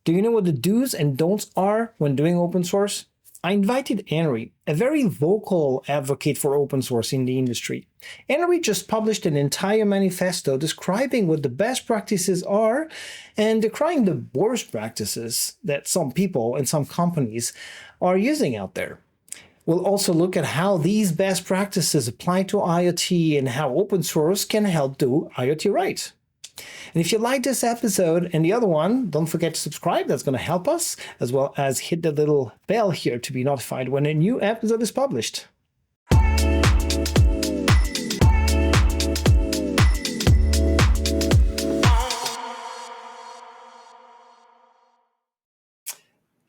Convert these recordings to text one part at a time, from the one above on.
Do you know what the do's and don'ts are when doing open source? I invited Enri, a very vocal advocate for open source in the industry. Enri just published an entire manifesto describing what the best practices are and decrying the worst practices that some people and some companies are using out there. We'll also look at how these best practices apply to IoT and how open source can help do IoT right. And if you like this episode and the other one, don't forget to subscribe. That's going to help us, as well as hit the little bell here to be notified when a new episode is published.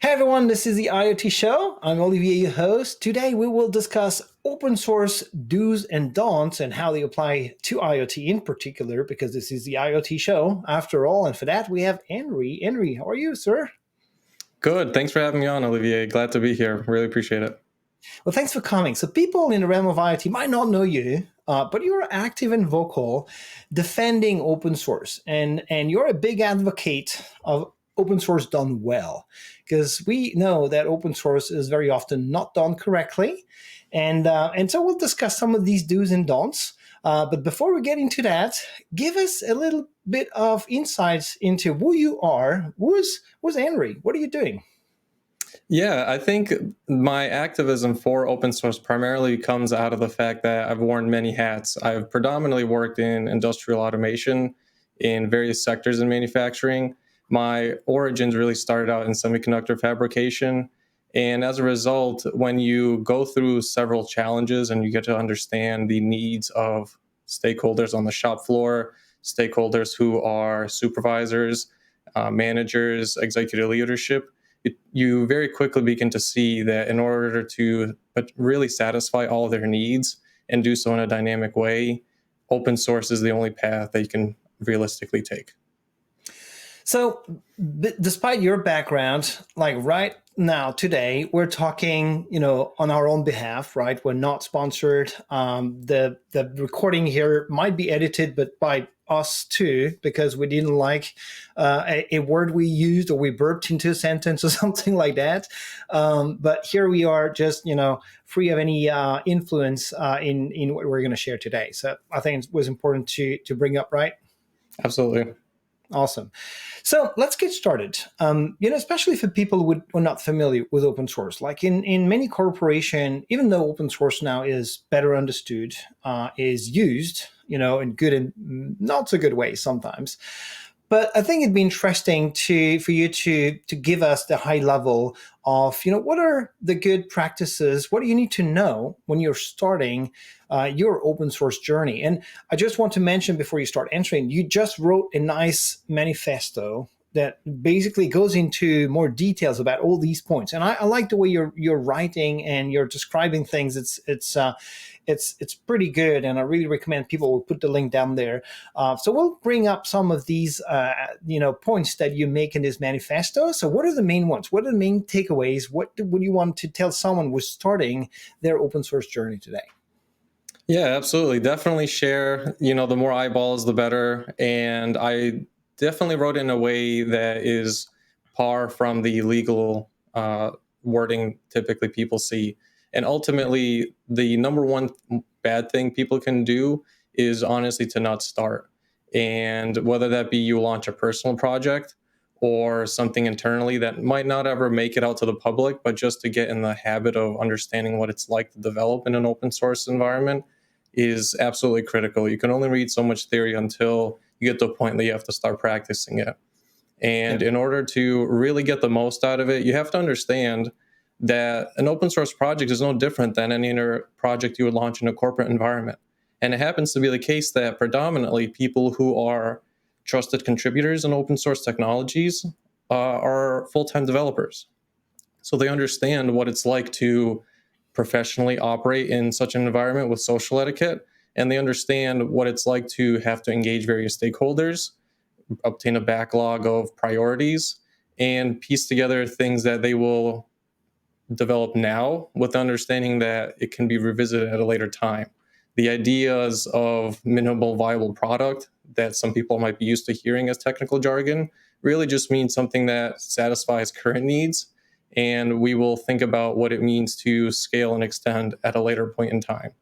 Hey everyone, this is the IoT Show. I'm Olivier, your host. Today we will discuss open source do's and don'ts and how they apply to IoT in particular, because this is the IoT Show after all. And for that, we have Enri. Enri, how are you, sir? Good. Thanks for having me on, Olivier. Glad to be here. Really appreciate it. Well, thanks for coming. So people in the realm of IoT might not know you, but you're active and vocal defending open source. And you're a big advocate of open source done well, because we know that open source is very often not done correctly. And so we'll discuss some of these do's and don'ts. But before we get into that, give us a little bit of insights into who you are. Who's Enri? What are you doing? Yeah, I think my activism for open source primarily comes out of the fact that I've worn many hats. I've predominantly worked in industrial automation in various sectors in manufacturing. My origins really started out in semiconductor fabrication. And as a result, when you go through several challenges and you get to understand the needs of stakeholders on the shop floor, stakeholders who are supervisors, managers, executive leadership, you very quickly begin to see that in order to really satisfy all their needs and do so in a dynamic way, open source is the only path that you can realistically take. So despite your background, like right now, today, we're talking, on our own behalf, right? We're not sponsored. The recording here might be edited, but by us too, because we didn't like a word we used or we burped into a sentence or something like that. But here we are just, free of any influence in what we're going to share today. So I think it was important to bring up, right? Absolutely. Awesome. So let's get started. Especially for people who are not familiar with open source, like in many corporations, even though open source now is better understood, is used, in good and not so good ways sometimes. But I think it'd be interesting for you to give us the high level of, what are the good practices? What do you need to know when you're starting your open source journey? And I just want to mention before you start answering, you just wrote a nice manifesto that basically goes into more details about all these points. And I like the way you're writing and you're describing things. It's pretty good, and I really recommend people will put the link down there. So we'll bring up some of these points that you make in this manifesto. So what are the main ones? What are the main takeaways? What would you want to tell someone who's starting their open source journey today? Yeah, absolutely. Definitely share, the more eyeballs, the better. And I definitely wrote in a way that is far from the legal wording typically people see. And ultimately, the number one bad thing people can do is honestly to not start. And whether that be you launch a personal project or something internally that might not ever make it out to the public, but just to get in the habit of understanding what it's like to develop in an open source environment is absolutely critical. You can only read so much theory until you get to a point that you have to start practicing it. And in order to really get the most out of it, you have to understand that an open source project is no different than any other project you would launch in a corporate environment. And it happens to be the case that predominantly people who are trusted contributors in open source technologies are full-time developers. So they understand what it's like to professionally operate in such an environment with social etiquette, and they understand what it's like to have to engage various stakeholders, obtain a backlog of priorities, and piece together things that they will develop now with the understanding that it can be revisited at a later time. The ideas of minimal viable product that some people might be used to hearing as technical jargon really just means something that satisfies current needs, and we will think about what it means to scale and extend at a later point in time.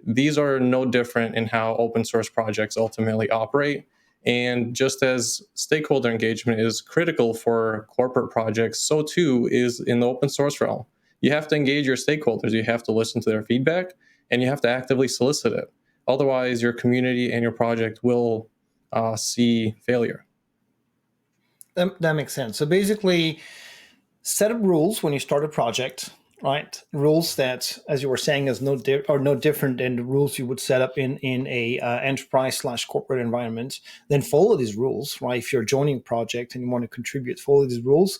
These are no different in how open source projects ultimately operate. And just as stakeholder engagement is critical for corporate projects, so too is in the open source realm. You have to engage your stakeholders, you have to listen to their feedback, and you have to actively solicit it. Otherwise, your community and your project will see failure. That makes sense. So basically, set up rules when you start a project, right? Rules that, as you were saying, is are no different than the rules you would set up in a enterprise/corporate environment. Then follow these rules, right? If you're joining a project and you want to contribute, follow these rules.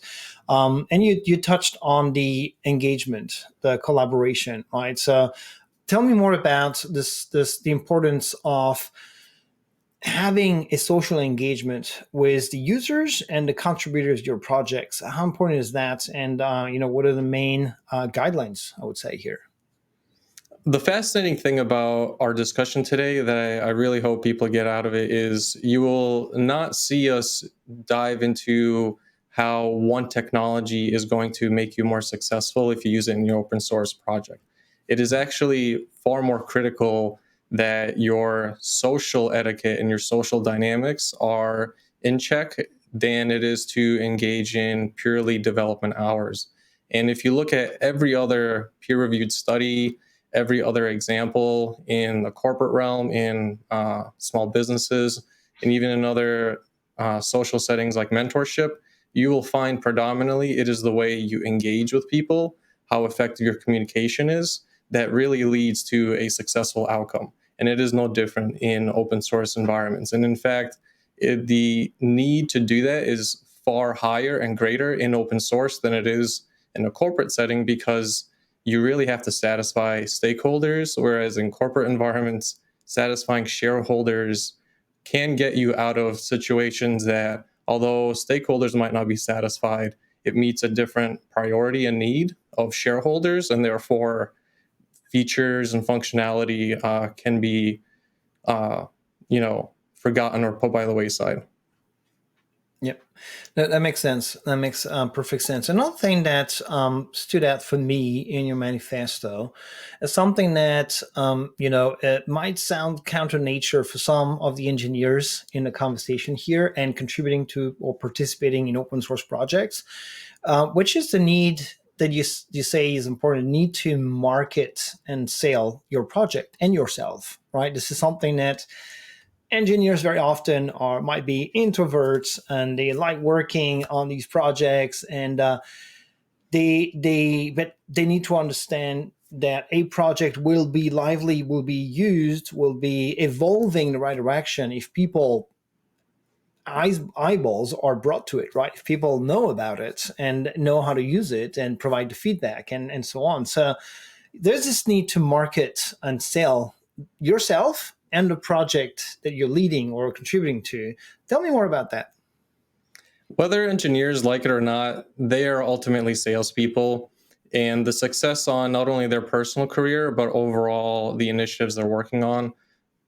And you touched on the engagement, the collaboration, right? So tell me more about the importance of having a social engagement with the users and the contributors to your projects. How important is that? And what are the main guidelines, I would say, here? The fascinating thing about our discussion today that I really hope people get out of it is you will not see us dive into how one technology is going to make you more successful if you use it in your open source project. It is actually far more critical that your social etiquette and your social dynamics are in check than it is to engage in purely development hours. And if you look at every other peer-reviewed study, every other example in the corporate realm, in small businesses, and even in other social settings like mentorship, you will find predominantly it is the way you engage with people, how effective your communication is, that really leads to a successful outcome. And it is no different in open source environments. And in fact, the need to do that is far higher and greater in open source than it is in a corporate setting, because you really have to satisfy stakeholders, whereas in corporate environments, satisfying shareholders can get you out of situations that, although stakeholders might not be satisfied, it meets a different priority and need of shareholders, and therefore features and functionality can be, forgotten or put by the wayside. Yep, that makes sense. That makes perfect sense. Another thing that stood out for me in your manifesto is something that it might sound counter nature for some of the engineers in the conversation here and contributing to or participating in open source projects, which is the need that you say is important, need to market and sell your project and yourself, right? This is something that engineers very often might be introverts and they like working on these projects, and but they need to understand that a project will be lively, will be used, will be evolving in the right direction if people eyeballs are brought to it, right? If people know about it and know how to use it and provide the feedback and so on. So there's this need to market and sell yourself and the project that you're leading or contributing to. Tell me more about that. Whether engineers like it or not, they are ultimately salespeople. And the success on not only their personal career, but overall the initiatives they're working on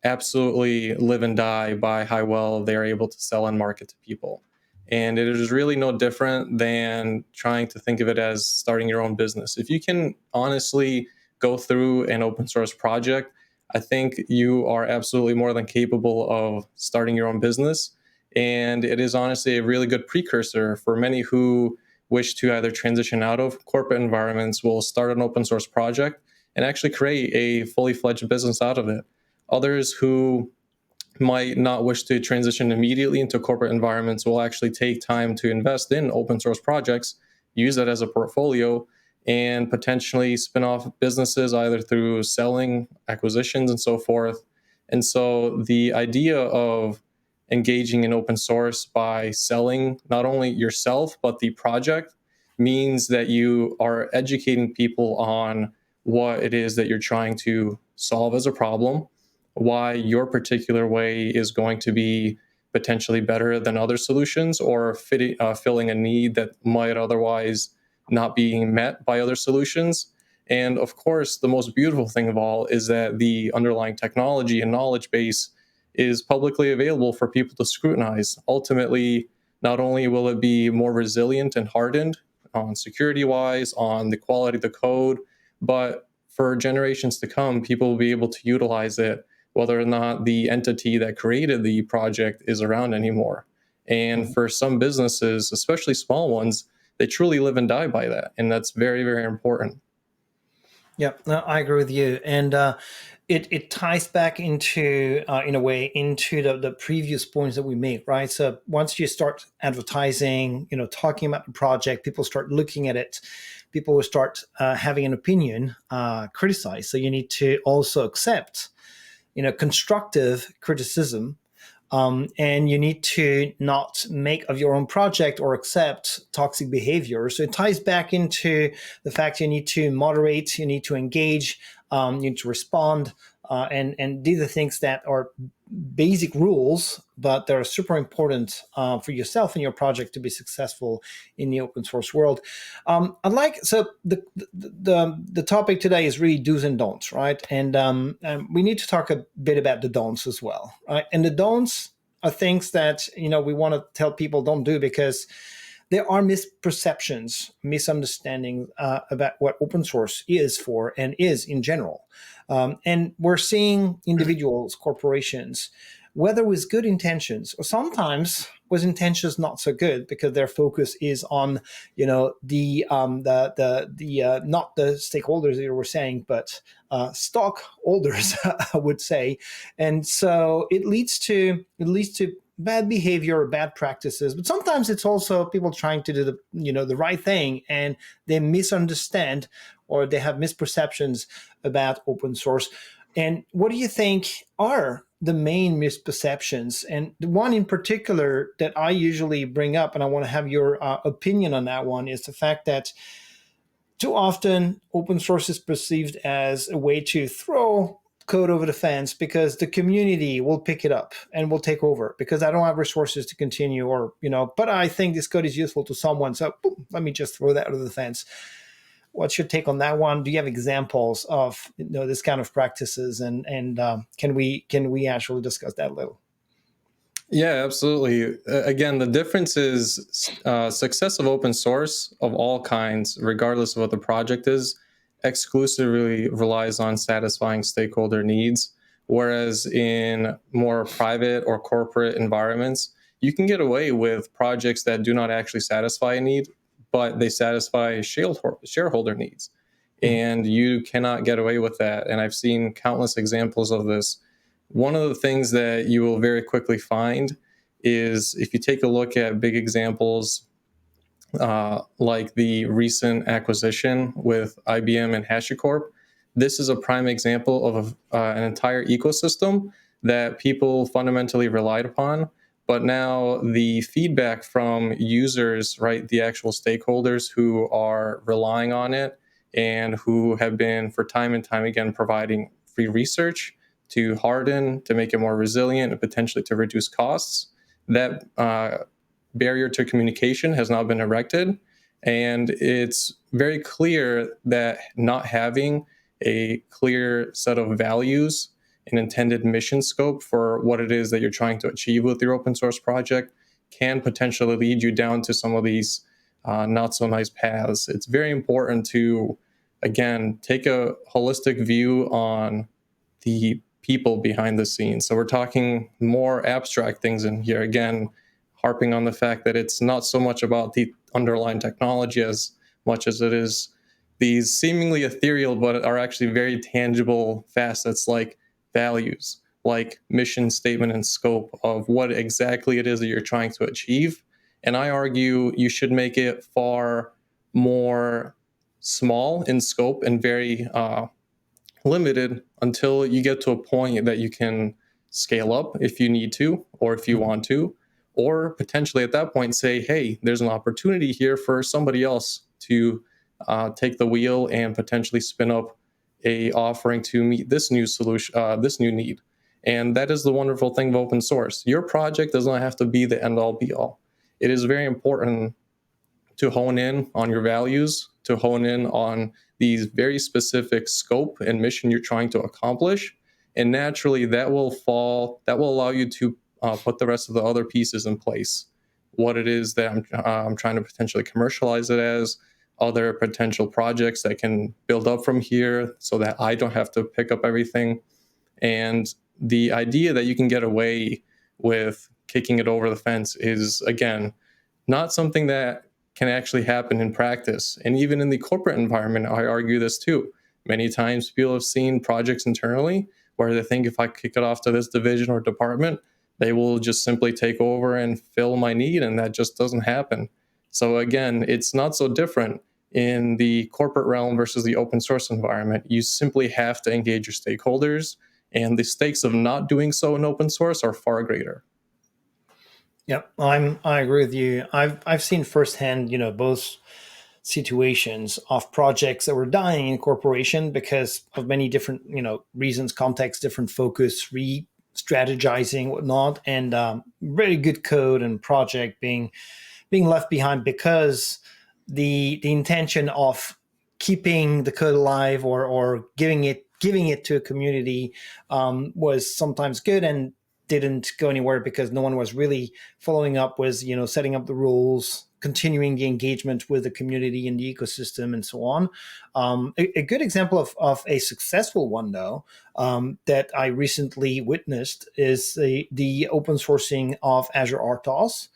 absolutely live and die by how well they're able to sell and market to people. And it is really no different than trying to think of it as starting your own business. If you can honestly go through an open source project, I think you are absolutely more than capable of starting your own business. And it is honestly a really good precursor for many who wish to either transition out of corporate environments, will start an open source project and actually create a fully fledged business out of it. Others who might not wish to transition immediately into corporate environments will actually take time to invest in open source projects, use that as a portfolio, and potentially spin off businesses either through selling, acquisitions, and so forth. And so the idea of engaging in open source by selling not only yourself, but the project means that you are educating people on what it is that you're trying to solve as a problem, why your particular way is going to be potentially better than other solutions, or filling a need that might otherwise not being met by other solutions. And of course, the most beautiful thing of all is that the underlying technology and knowledge base is publicly available for people to scrutinize. Ultimately, not only will it be more resilient and hardened on security wise, on the quality of the code, but for generations to come, people will be able to utilize it whether or not the entity that created the project is around anymore. And for some businesses, especially small ones, they truly live and die by that. And that's very, very important. Yeah, no, I agree with you, and it ties back into in a way into the previous points that we made, right? So once you start advertising, talking about the project, people start looking at it, people will start having an opinion, criticize. So you need to also accept, constructive criticism, and you need to not make of your own project or accept toxic behavior. So it ties back into the fact you need to moderate, you need to engage, you need to respond, and these are things that are basic rules, but they're super important for yourself and your project to be successful in the open source world. I'd like so the topic today is really do's and don'ts, right? And we need to talk a bit about the don'ts as well, right? And the don'ts are things that we want to tell people don't do because there are misperceptions, misunderstandings about what open source is for and is in general. And we're seeing individuals, corporations, whether with good intentions or sometimes with intentions not so good because their focus is on, the not the stakeholders that you were saying, but stockholders, I would say, and so it leads to bad behavior or bad practices. But sometimes it's also people trying to do the right thing, and they misunderstand or they have misperceptions about open source. And what do you think are the main misperceptions? And the one in particular that I usually bring up, and I want to have your opinion on that one, is the fact that too often open source is perceived as a way to throw code over the fence because the community will pick it up and will take over because I don't have resources to continue, or but I think this code is useful to someone, so boom, let me just throw that over the fence. What's your take on that one? Do you have examples of this kind of practices, and can we actually discuss that a little? Yeah, absolutely. Again, the difference is success of open source of all kinds, regardless of what the project is, exclusively relies on satisfying stakeholder needs. Whereas in more private or corporate environments, you can get away with projects that do not actually satisfy a need, but they satisfy shareholder needs. And you cannot get away with that. And I've seen countless examples of this. One of the things that you will very quickly find is if you take a look at big examples like the recent acquisition with IBM and HashiCorp, this is a prime example of an entire ecosystem that people fundamentally relied upon. But now the feedback from users, right, the actual stakeholders who are relying on it and who have been for time and time again providing free research to harden, to make it more resilient, and potentially to reduce costs, that barrier to communication has now been erected. And it's very clear that not having a clear set of values and intended mission scope for what it is that you're trying to achieve with your open source project can potentially lead you down to some of these not so nice paths. It's very important to, again, take a holistic view on the people behind the scenes. So we're talking more abstract things in here. Again, harping on the fact that it's not so much about the underlying technology as much as it is these seemingly ethereal but are actually very tangible facets like values, like mission statement and scope of what exactly it is that you're trying to achieve. And I argue you should make it far more small in scope and very limited until you get to a point that you can scale up if you need to or if you want to, or potentially at that point say, hey, there's an opportunity here for somebody else to take the wheel and potentially spin up a offering to meet this new solution, this new need. And that is the wonderful thing of open source. Your project does not have to be the end all be all. It is very important to hone in on your values, to hone in on these very specific scope and mission you're trying to accomplish. And naturally, that will allow you to put the rest of the other pieces in place. what it is that I'm trying to potentially commercialize it as, other potential projects that can build up from here so that I don't have to pick up everything. And the idea that you can get away with kicking it over the fence is, again, not something that can actually happen in practice. And even in the corporate environment, I argue this too. Many times people have seen projects internally where they think if I kick it off to this division or department, they will just simply take over and fill my need. And that just doesn't happen. So again, it's not so different in the corporate realm versus the open source environment. You simply have to engage your stakeholders, and the stakes of not doing so in open source are far greater. Yep, I agree with you. I've seen firsthand, both situations of projects that were dying in corporation because of many different, reasons, context, different focus, re-strategizing, whatnot, and very good code and project being left behind because the intention of keeping the code alive or giving it to a community was sometimes good and didn't go anywhere because no one was really following up with setting up the rules, continuing the engagement with the community and the ecosystem and so on. A good example of a successful one though, that I recently witnessed is the open sourcing of Azure RTOS,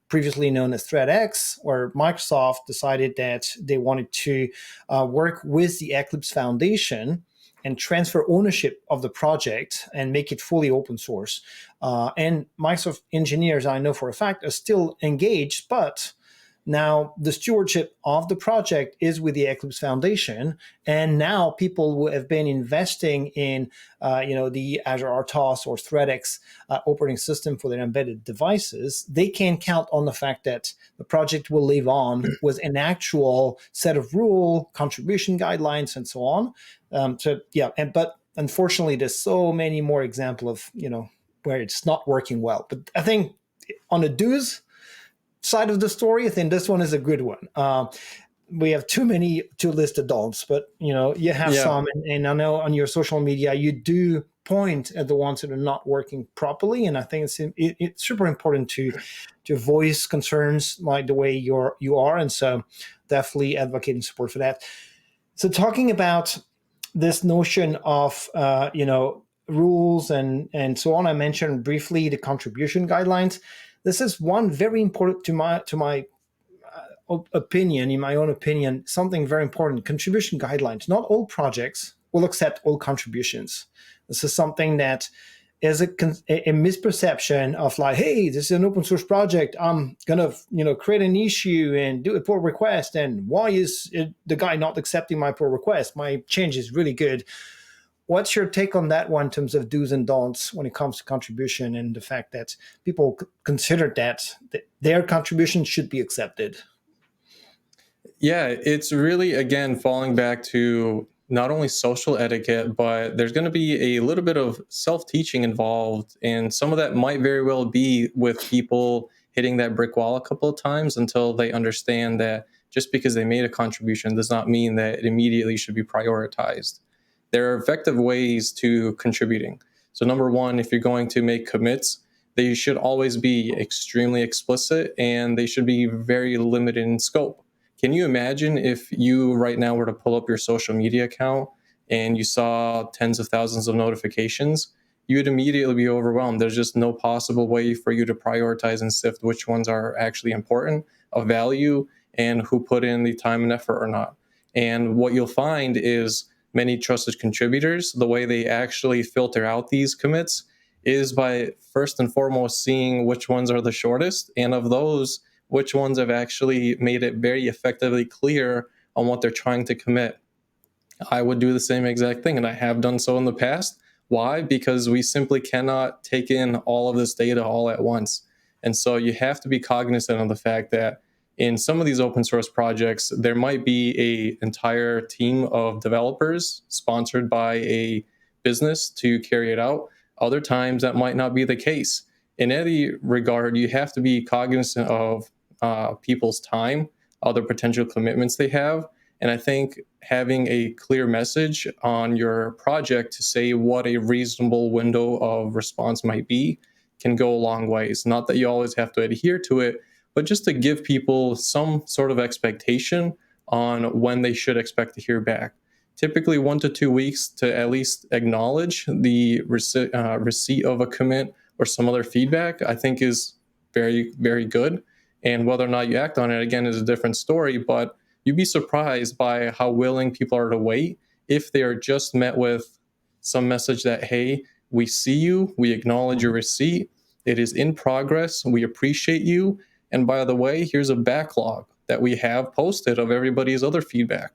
previously known as ThreadX, where Microsoft decided that they wanted to work with the Eclipse Foundation and transfer ownership of the project and make it fully open source. And Microsoft engineers, I know for a fact, are still engaged, but now the stewardship of the project is with the Eclipse Foundation, and now people who have been investing in, the Azure RTOS or ThreadX operating system for their embedded devices, they can count on the fact that the project will live on with an actual set of rule, contribution guidelines, and so on. But unfortunately, there's so many more examples of where it's not working well. But I think on the do's side of the story, I think this one is a good one. We have too many to list the don'ts, but you have some, and I know on your social media you do point at the ones that are not working properly, and I think it's super important to voice concerns like the way you are, and so definitely advocating support for that. So talking about this notion of rules and so on, I mentioned briefly the contribution guidelines. This is one very important to my opinion, in my own opinion, something very important. Contribution guidelines. Not all projects will accept all contributions. This is something that is a misperception of like, hey, this is an open source project. I'm gonna create an issue and do a pull request. And why is the guy not accepting my pull request? My change is really good. What's your take on that one in terms of do's and don'ts when it comes to contribution and the fact that people consider that their contribution should be accepted? Yeah, it's really, again, falling back to not only social etiquette, but there's going to be a little bit of self-teaching involved. And some of that might very well be with people hitting that brick wall a couple of times until they understand that just because they made a contribution does not mean that it immediately should be prioritized. There are effective ways to contributing. So number one, if you're going to make commits, they should always be extremely explicit and they should be very limited in scope. Can you imagine if you right now were to pull up your social media account and you saw tens of thousands of notifications? You would immediately be overwhelmed. There's just no possible way for you to prioritize and sift which ones are actually important, of value, and who put in the time and effort or not. And what you'll find is many trusted contributors, the way they actually filter out these commits is by first and foremost seeing which ones are the shortest, and of those, which ones have actually made it very effectively clear on what they're trying to commit. I would do the same exact thing, and I have done so in the past. Why? Because we simply cannot take in all of this data all at once. And so you have to be cognizant of the fact that in some of these open source projects, there might be an entire team of developers sponsored by a business to carry it out. Other times that might not be the case. In any regard, you have to be cognizant of people's time, other potential commitments they have. And I think having a clear message on your project to say what a reasonable window of response might be can go a long ways. Not that you always have to adhere to it, but just to give people some sort of expectation on when they should expect to hear back. Typically 1 to 2 weeks to at least acknowledge the receipt of a commit or some other feedback, I think is very, very good. And whether or not you act on it, again, is a different story, but you'd be surprised by how willing people are to wait if they are just met with some message that, hey, we see you, we acknowledge your receipt, it is in progress, we appreciate you, and by the way, here's a backlog that we have posted of everybody's other feedback.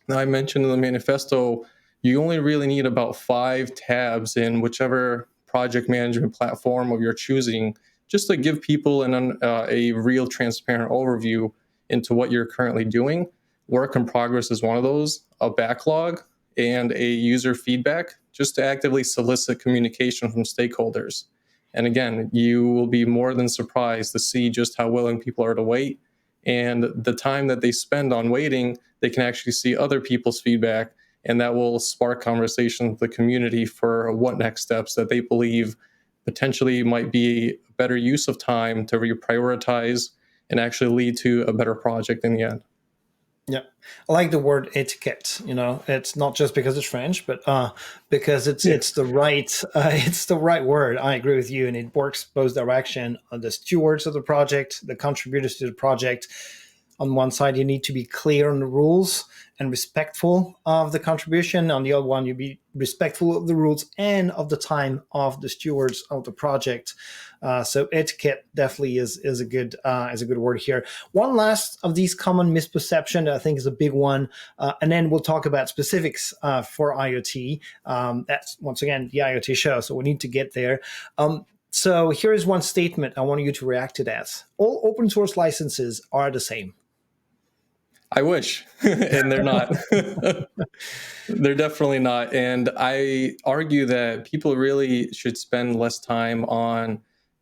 Now, I mentioned in the manifesto, you only really need about 5 tabs in whichever project management platform of your choosing, just to give people a real transparent overview into what you're currently doing. Work in progress is one of those, a backlog, and a user feedback, just to actively solicit communication from stakeholders. And again, you will be more than surprised to see just how willing people are to wait. And the time that they spend on waiting, they can actually see other people's feedback, and that will spark conversation with the community for what next steps that they believe potentially might be a better use of time to reprioritize and actually lead to a better project in the end. Yeah, I like the word etiquette. It's not just because it's French, but because it's the right it's the right word. I agree with you, and it works both direction. The stewards of the project, the contributors to the project. On one side, you need to be clear on the rules and respectful of the contribution. On the other one, you be respectful of the rules and of the time of the stewards of the project. So etiquette definitely is a good word here. One last of these common misperception that I think is a big one, and then we'll talk about specifics for IoT. That's once again the IoT show, so we need to get there. So here is one statement I want you to react to that. All open source licenses are the same. I wish, and they're not. They're definitely not. And I argue that people really should spend less time on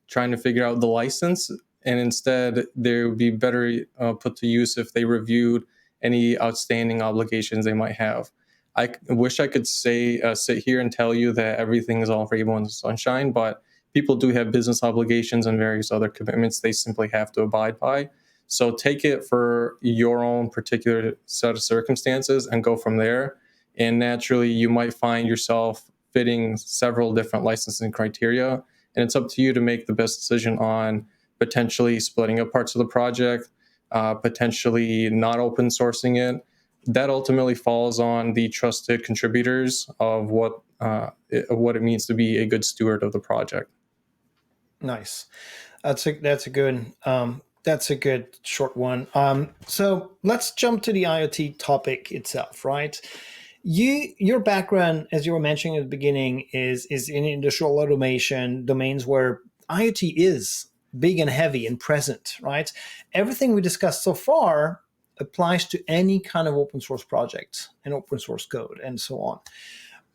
trying to figure out the license, and instead they would be better put to use if they reviewed any outstanding obligations they might have. I wish I could say sit here and tell you that everything is all rainbow and sunshine, but people do have business obligations and various other commitments they simply have to abide by. So take it for your own particular set of circumstances and go from there. And naturally, you might find yourself fitting several different licensing criteria. And it's up to you to make the best decision on potentially splitting up parts of the project, potentially not open sourcing it. That ultimately falls on the trusted contributors of what it means to be a good steward of the project. Nice. That's a good short one. So let's jump to the IoT topic itself, right? Your background, as you were mentioning at the beginning, is in industrial automation domains where IoT is big and heavy and present, right? Everything we discussed so far applies to any kind of open source project and open source code and so on.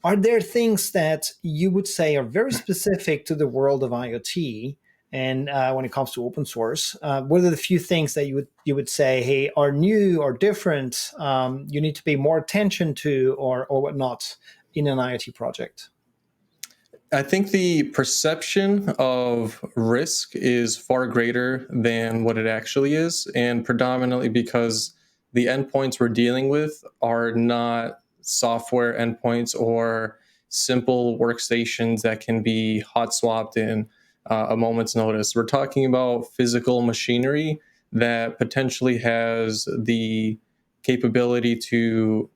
Are there things that you would say are very specific to the world of IoT? And when it comes to open source, what are the few things that you would say, hey, are new or different? You need to pay more attention to, or whatnot, in an IoT project. I think the perception of risk is far greater than what it actually is, and predominantly because the endpoints we're dealing with are not software endpoints or simple workstations that can be hot swapped in a moment's notice. We're talking about physical machinery that potentially has the capability to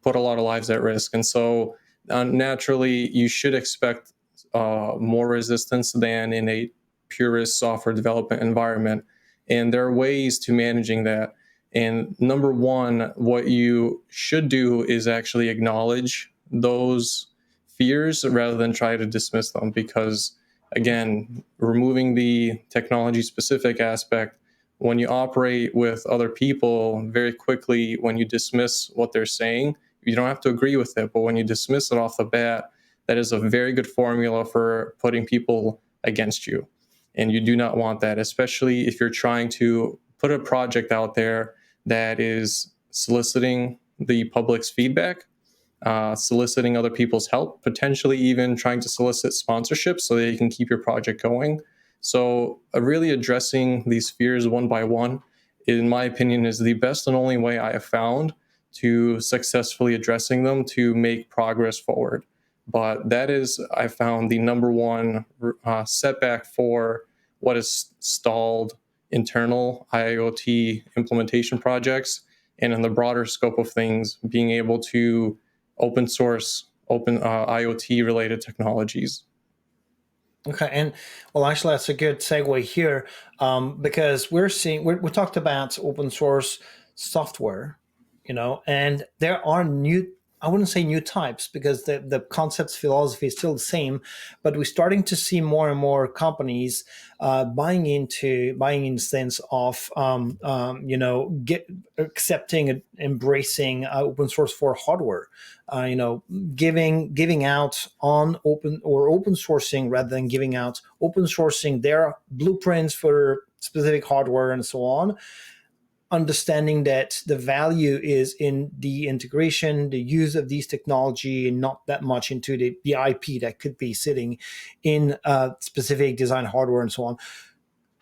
put a lot of lives at risk. And so naturally, you should expect more resistance than in a purist software development environment. And there are ways to managing that. And number one, what you should do is actually acknowledge those fears rather than try to dismiss them. Because again, removing the technology specific aspect, when you operate with other people, very quickly, when you dismiss what they're saying, you don't have to agree with it, but when you dismiss it off the bat, that is a very good formula for putting people against you. And you do not want that, especially if you're trying to put a project out there that is soliciting the public's feedback. soliciting other people's help, potentially even trying to solicit sponsorships so that you can keep your project going. So really addressing these fears one by one, in my opinion, is the best and only way I have found to successfully addressing them to make progress forward. But that is, I found, the number one setback for what is stalled internal IoT implementation projects, and in the broader scope of things, being able to open source, open IoT related technologies. Okay, and well, actually, that's a good segue here, because we talked about open source software, and there are new. I wouldn't say new types because the concepts philosophy is still the same, but we're starting to see more and more companies buying in the sense of get accepting and embracing open source for hardware. Giving out on open sourcing rather than giving out open sourcing their blueprints for specific hardware and so on, understanding that the value is in the integration, the use of these technology, and not that much into the IP that could be sitting in specific design hardware and so on.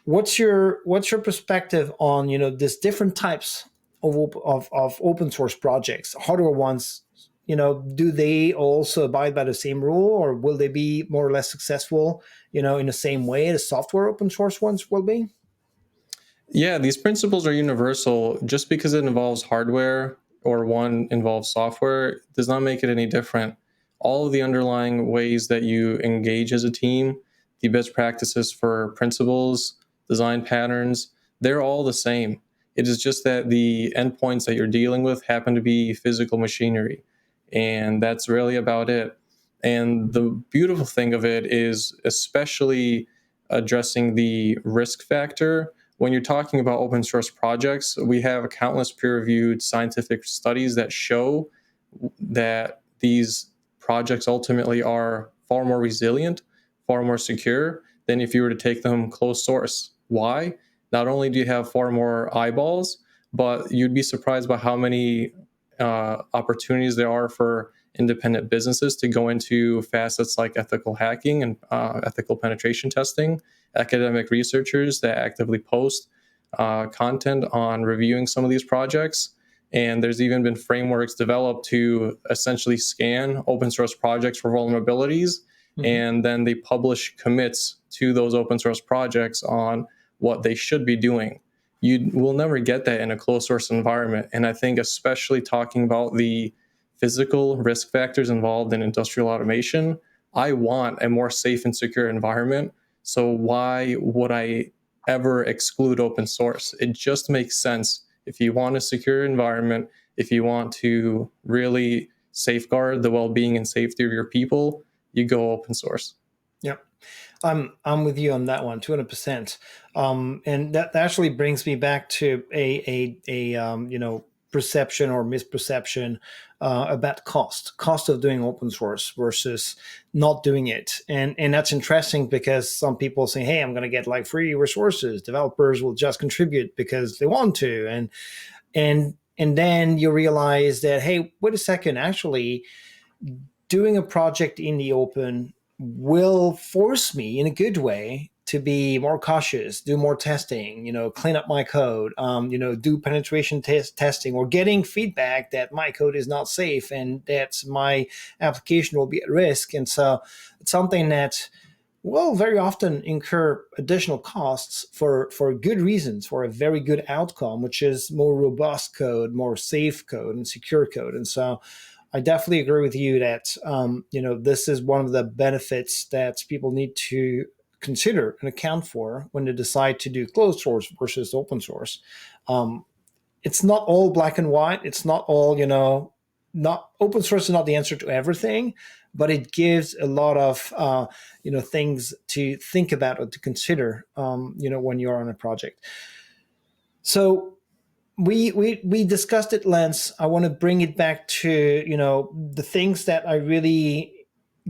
What's your perspective on this different types of open source projects, hardware ones? Do they also abide by the same rule, or will they be more or less successful, in the same way as software open source ones will be? Yeah, these principles are universal. Just because it involves hardware or one involves software does not make it any different. All of the underlying ways that you engage as a team, the best practices for principles, design patterns, they're all the same. It is just that the endpoints that you're dealing with happen to be physical machinery. And that's really about it. And the beautiful thing of it is, especially addressing the risk factor when you're talking about open source projects, we have countless peer-reviewed scientific studies that show that these projects ultimately are far more resilient, far more secure than if you were to take them closed source. Why? Not only do you have far more eyeballs, but you'd be surprised by how many opportunities there are for independent businesses to go into facets like ethical hacking and ethical penetration testing, academic researchers that actively post content on reviewing some of these projects. And there's even been frameworks developed to essentially scan open source projects for vulnerabilities. Mm-hmm. And then they publish commits to those open source projects on what they should be doing. You will never get that in a closed source environment. And I think especially talking about the physical risk factors involved in industrial automation, I want a more safe and secure environment. So why would I ever exclude open source? It just makes sense. If you want a secure environment, if you want to really safeguard the well-being and safety of your people, you go open source. Yep. I'm with you on that one, 200%. And that actually brings me back to a perception or misperception about cost of doing open source versus not doing it. And that's interesting because some people say, hey, I'm going to get like free resources. Developers will just contribute because they want to. And then you realize that, hey, wait a second, actually doing a project in the open will force me in a good way to be more cautious, do more testing, clean up my code, do penetration testing, or getting feedback that my code is not safe and that my application will be at risk. And so it's something that will very often incur additional costs for good reasons, for a very good outcome, which is more robust code, more safe code, and secure code. And so I definitely agree with you that this is one of the benefits that people need to consider and account for when they decide to do closed source versus open source. It's not all black and white. It's not all not open source is not the answer to everything, but it gives a lot of things to think about or to consider when you're on a project. So we discussed it, Lance. I want to bring it back to the things that I really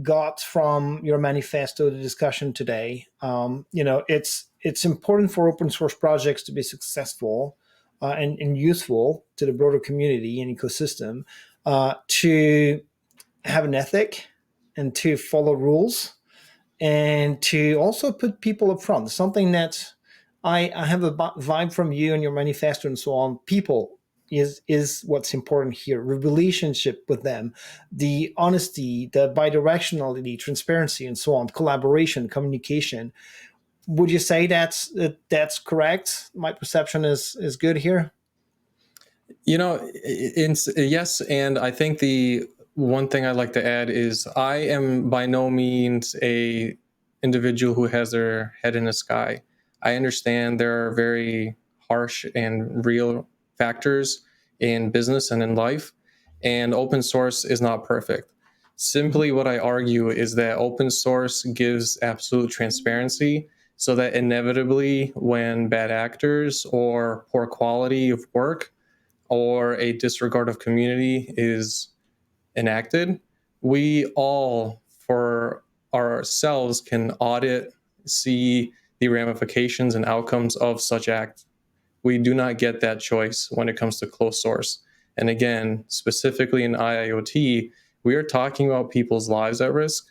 got from your manifesto, the discussion today. It's important for open source projects to be successful and useful to the broader community and ecosystem, to have an ethic and to follow rules and to also put people up front. Something that I have a vibe from you and your manifesto and so on. People is what's important here. The relationship with them, the honesty, the bidirectionality, transparency, and so on. Collaboration, communication. Would you say that's correct? My perception is good here. Yes, and I think the one thing I'd like to add is I am by no means a individual who has their head in the sky. I understand there are very harsh and real factors in business and in life, and open source is not perfect. Simply what I argue is that open source gives absolute transparency so that inevitably when bad actors or poor quality of work or a disregard of community is enacted, we all, for ourselves, can audit, see the ramifications and outcomes of such act. We do not get that choice when it comes to closed source. And again, specifically in IoT, we are talking about people's lives at risk.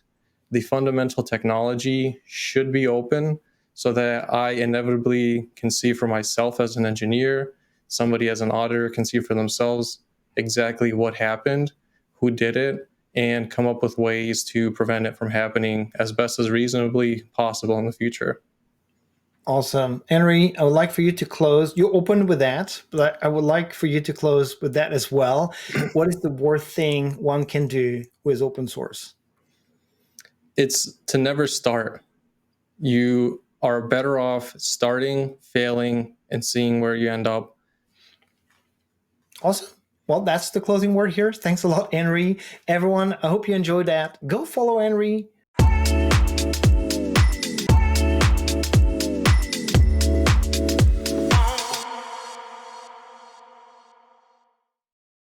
The fundamental technology should be open so that I inevitably can see for myself as an engineer, somebody as an auditor can see for themselves exactly what happened, who did it, and come up with ways to prevent it from happening as best as reasonably possible in the future. Awesome. Henry, I would like for you to close. You opened with that, but I would like for you to close with that as well. What is the worst thing one can do with open source? It's to never start. You are better off starting, failing, and seeing where you end up. Awesome. Well, that's the closing word here. Thanks a lot, Henry. Everyone, I hope you enjoyed that. Go follow Henry.